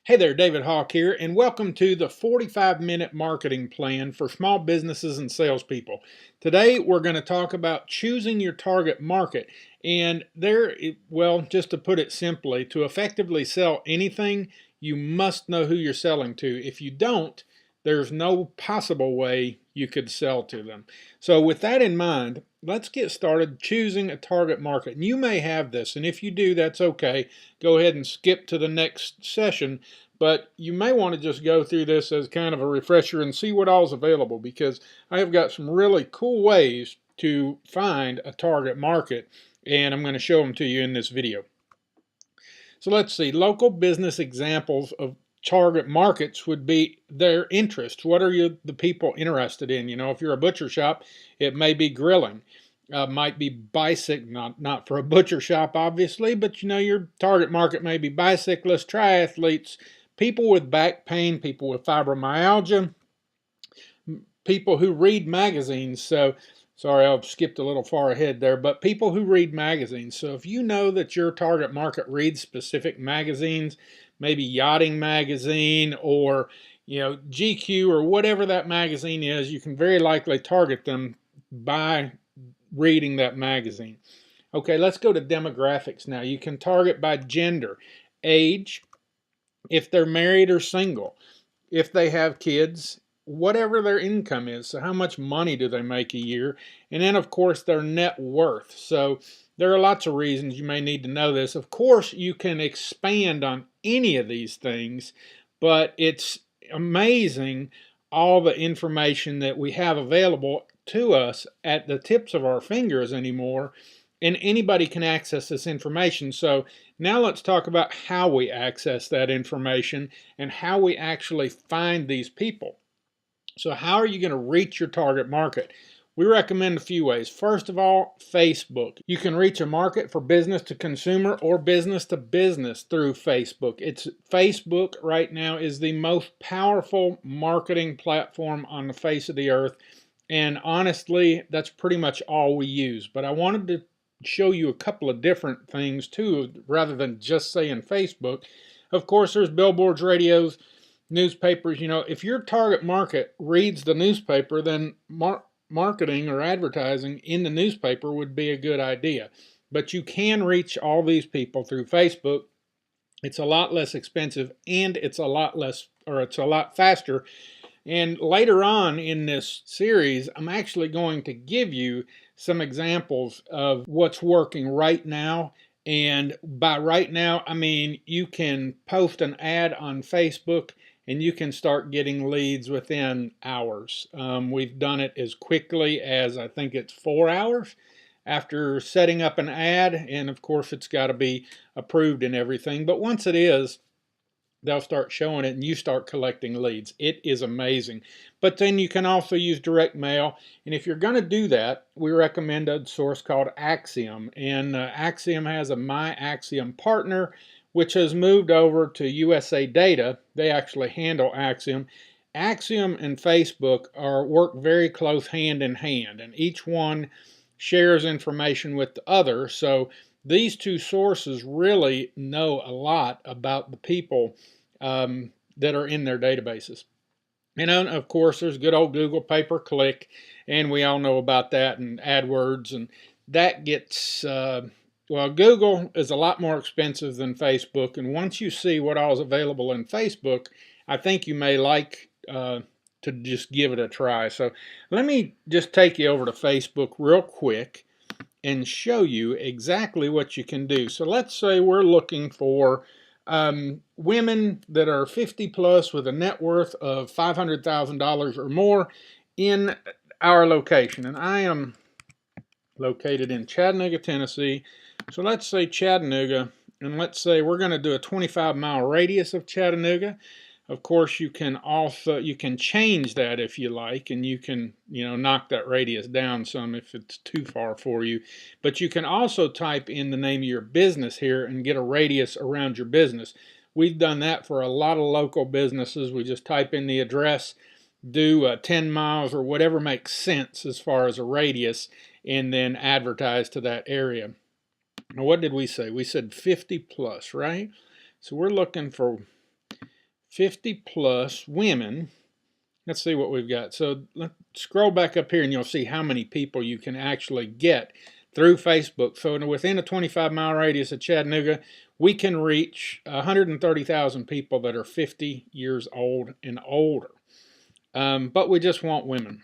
Hey there, David Hawk here, and welcome to the 45-minute marketing plan for small businesses and salespeople. Today, we're going to talk about choosing your target market. And just to put it simply, to effectively sell anything, you must know who you're selling to. If you don't, there's no possible way you could sell to them. So with that in mind, let's get started choosing a target market. And you may have this, and if you do, that's okay. Go ahead and skip to the next session, but you may want to just go through this as kind of a refresher and see what all's available, because I have got some really cool ways to find a target market, and I'm going to show them to you in this video. So let's see, local business examples of target markets would be their interests. What are the people interested in? You know, if you're a butcher shop, it may be grilling. Might be bicycle, not for a butcher shop, obviously, but you know, your target market may be bicyclists, triathletes, people with back pain, people with fibromyalgia, people who read magazines. So, sorry, I've skipped a little far ahead there, but people who read magazines. So if you know that your target market reads specific magazines, maybe Yachting Magazine or GQ or whatever that magazine is, you can very likely target them by reading that magazine. Okay, let's go to demographics now. You can target by gender, age, if they're married or single, if they have kids, whatever their income is. So how much money do they make a year? And then of course their net worth. So there are lots of reasons you may need to know this. Of course you can expand on any of these things, but it's amazing all the information that we have available to us at the tips of our fingers anymore, and anybody can access this information. So now let's talk about how we access that information and how we actually find these people. So how are you going to reach your target market? We recommend a few ways. First of all, Facebook. You can reach a market for business to consumer or business to business through Facebook. Facebook right now is the most powerful marketing platform on the face of the earth. And honestly, that's pretty much all we use. But I wanted to show you a couple of different things too, rather than just saying Facebook. Of course, there's billboards, radios, newspapers. You know, if your target market reads the newspaper, then marketing or advertising in the newspaper would be a good idea. But you can reach all these people through Facebook. It's a lot less expensive, and it's a lot faster. And later on in this series, I'm actually going to give you some examples of what's working right now. And by right now, I mean you can post an ad on Facebook and you can start getting leads within hours. We've done it as quickly as, I think it's 4 hours after setting up an ad. And of course, it's got to be approved and everything. But once it is, they'll start showing it and you start collecting leads. It is amazing. But then you can also use direct mail. And if you're going to do that, we recommend a source called Acxiom. And Acxiom has a My Acxiom partner, which has moved over to USA Data. They actually handle Acxiom. Acxiom and Facebook work very close hand in hand, and each one shares information with the other. So these two sources really know a lot about the people that are in their databases. And then, of course, there's good old Google pay-per-click, and we all know about that, and AdWords, and that gets, Google is a lot more expensive than Facebook, and once you see what all is available in Facebook, I think you may like to just give it a try. So let me just take you over to Facebook real quick and show you exactly what you can do. So let's say we're looking for women that are 50 plus with a net worth of $500,000 or more in our location. And I am located in Chattanooga, Tennessee. So let's say Chattanooga, and let's say we're going to do a 25-mile radius of Chattanooga. Of course, you can change that if you like, and you can, knock that radius down some if it's too far for you. But you can also type in the name of your business here and get a radius around your business. We've done that for a lot of local businesses. We just type in the address, do 10 miles or whatever makes sense as far as a radius, and then advertise to that area. Now, what did we say? We said 50 plus, right? So we're looking for 50 plus women. Let's see what we've got. So let's scroll back up here and you'll see how many people you can actually get through Facebook. So within a 25-mile radius of Chattanooga, we can reach 130,000 people that are 50 years old and older. But we just want women.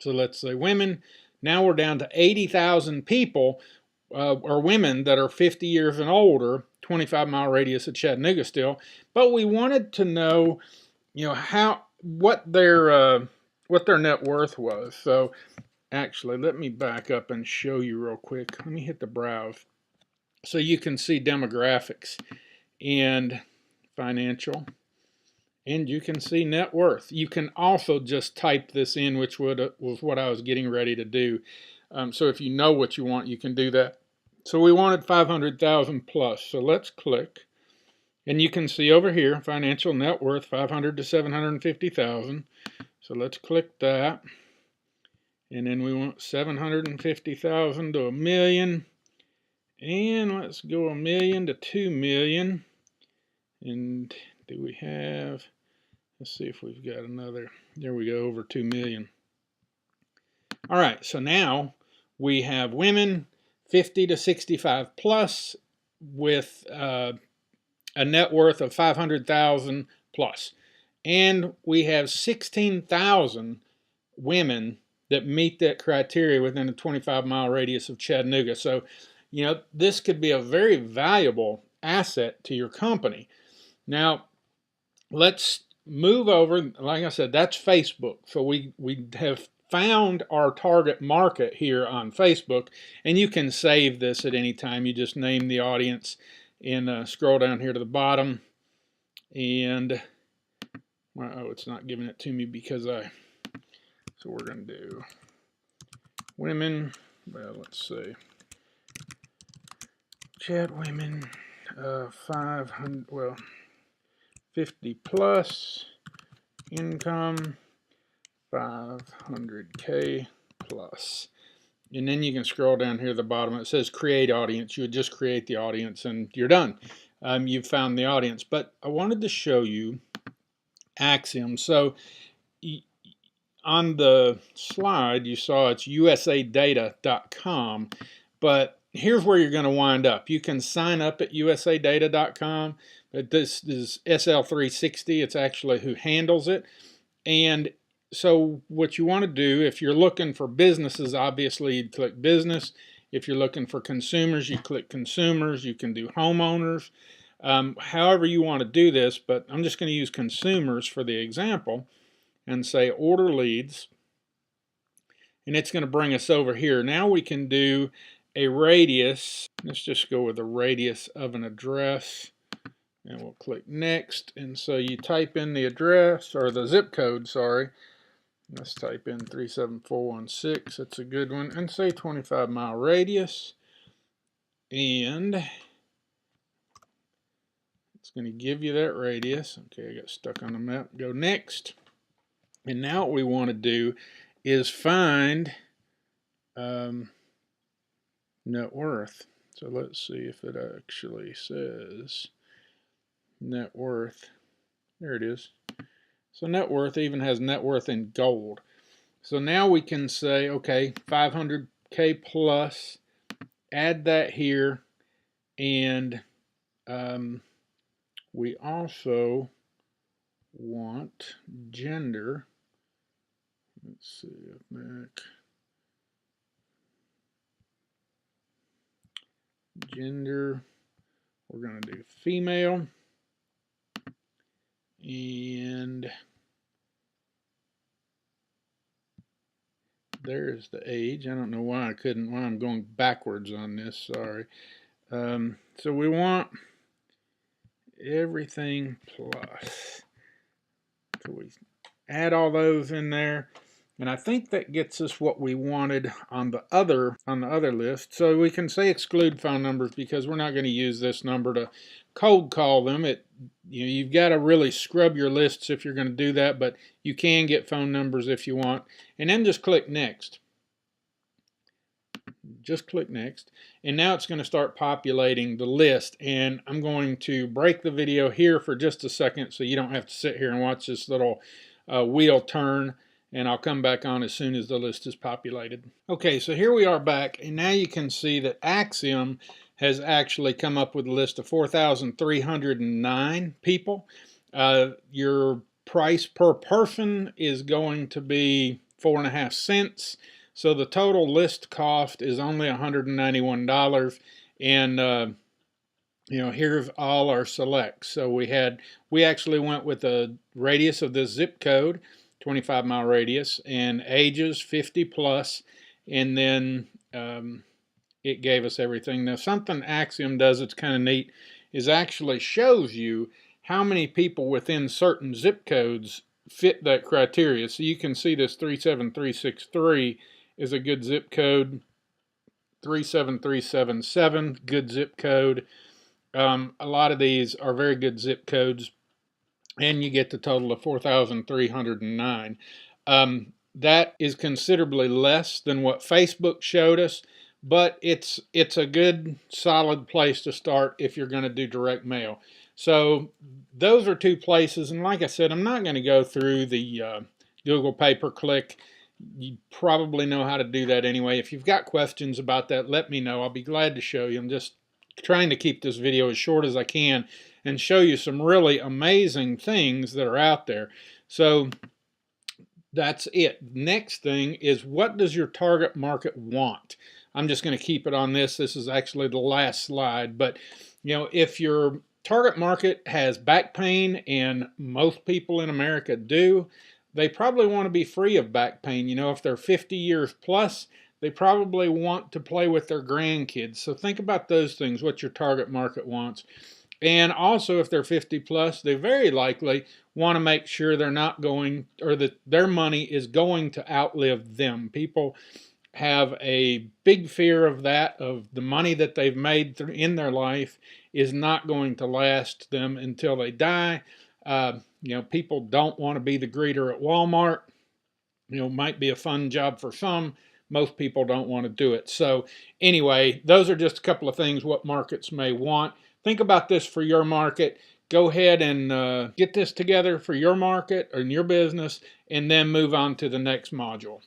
So let's say women. Now we're down to 80,000 people or women that are 50 years and older, 25-mile radius of Chattanooga still. But we wanted to know, what their net worth was. So actually, let me back up and show you real quick. Let me hit the browse so you can see demographics and financial, and you can see net worth. You can also just type this in, which was what I was getting ready to do. So if you know what you want, you can do that. So we wanted 500,000 plus. So let's click. And you can see over here, financial net worth, 500 to 750,000. So let's click that. And then we want 750,000 to 1 million. And let's go 1 million to 2 million. And do we have, let's see if we've got another, there we go, over 2 million. All right, so now we have women 50 to 65 plus with a net worth of 500,000 plus. And we have 16,000 women that meet that criteria within a 25-mile radius of Chattanooga. So, this could be a very valuable asset to your company. Now, let's move over. Like I said, that's Facebook. So we have found our target market here on Facebook, and you can save this at any time. You just name the audience and scroll down here to the bottom, and it's not giving it to me because so we're going to do women. Well, let's see, chat women, 500, 50 plus, income 500K plus. And then you can scroll down here to the bottom. It says create audience. You would just create the audience and you're done. You've found the audience. But I wanted to show you Axiom. So on the slide, you saw it's usadata.com. But here's where you're going to wind up. You can sign up at usadata.com. But this is SL360. It's actually who handles it. And so what you want to do, if you're looking for businesses, obviously you'd click business. If you're looking for consumers, you click consumers. You can do homeowners, however you want to do this, but I'm just going to use consumers for the example and say order leads, and it's going to bring us over here. Now we can do a radius. Let's just go with a radius of an address, and we'll click next. And so you type in the address, or the zip code, sorry. Let's type in 37416. That's a good one. And say 25-mile radius. And it's going to give you that radius. Okay, I got stuck on the map. Go next. And now what we want to do is find net worth. So let's see if it actually says net worth. There it is. So net worth even has net worth in gold. So now we can say, okay, 500K plus, add that here, and we also want gender. Let's see, back. Gender, we're going to do female. And there's the age. I don't know why I'm going backwards on this, sorry. So we want everything plus. So we add all those in there. And I think that gets us what we wanted on the other list. So we can say exclude phone numbers because we're not going to use this number to cold call them. You've got to really scrub your lists if you're going to do that, but you can get phone numbers if you want. And then just click next. just click next, and now it's going to start populating the list. And I'm going to break the video here for just a second so you don't have to sit here and watch this little wheel turn, and I'll come back on as soon as the list is populated. Okay, so here we are back, and now you can see that Axiom has actually come up with a list of 4,309 people. Your price per person is going to be 4.5 cents. So the total list cost is only $191, and here's all our selects. So we actually went with a radius of this zip code, 25-mile radius, and ages 50 plus, and then it gave us everything. Now, something Axiom does that's kind of neat is actually shows you how many people within certain zip codes fit that criteria. So you can see this 37363 is a good zip code. 37377, good zip code. A lot of these are very good zip codes, and you get the total of 4,309. That is considerably less than what Facebook showed us, but it's a good solid place to start if you're going to do direct mail. So those are two places, and like I said, I'm not going to go through the Google pay-per-click. You probably know how to do that anyway. If you've got questions about that, let me know. I'll be glad to show you. I'm just trying to keep this video as short as I can and show you some really amazing things that are out there. So that's it. Next thing is, what does your target market want? I'm just going to keep it on this. This is actually the last slide. But if your target market has back pain, and most people in America do, they probably want to be free of back pain. If they're 50 years plus, they probably want to play with their grandkids. So think about those things, what your target market wants. And also, if they're 50 plus, they very likely want to make sure they're not going, or that their money is going to outlive them. People have a big fear of that, of the money that they've made in their life is not going to last them until they die. People don't want to be the greeter at Walmart. Might be a fun job for some. Most people don't want to do it. So anyway, those are just a couple of things what markets may want. Think about this for your market. Go ahead and get this together for your market or in your business, and then move on to the next module.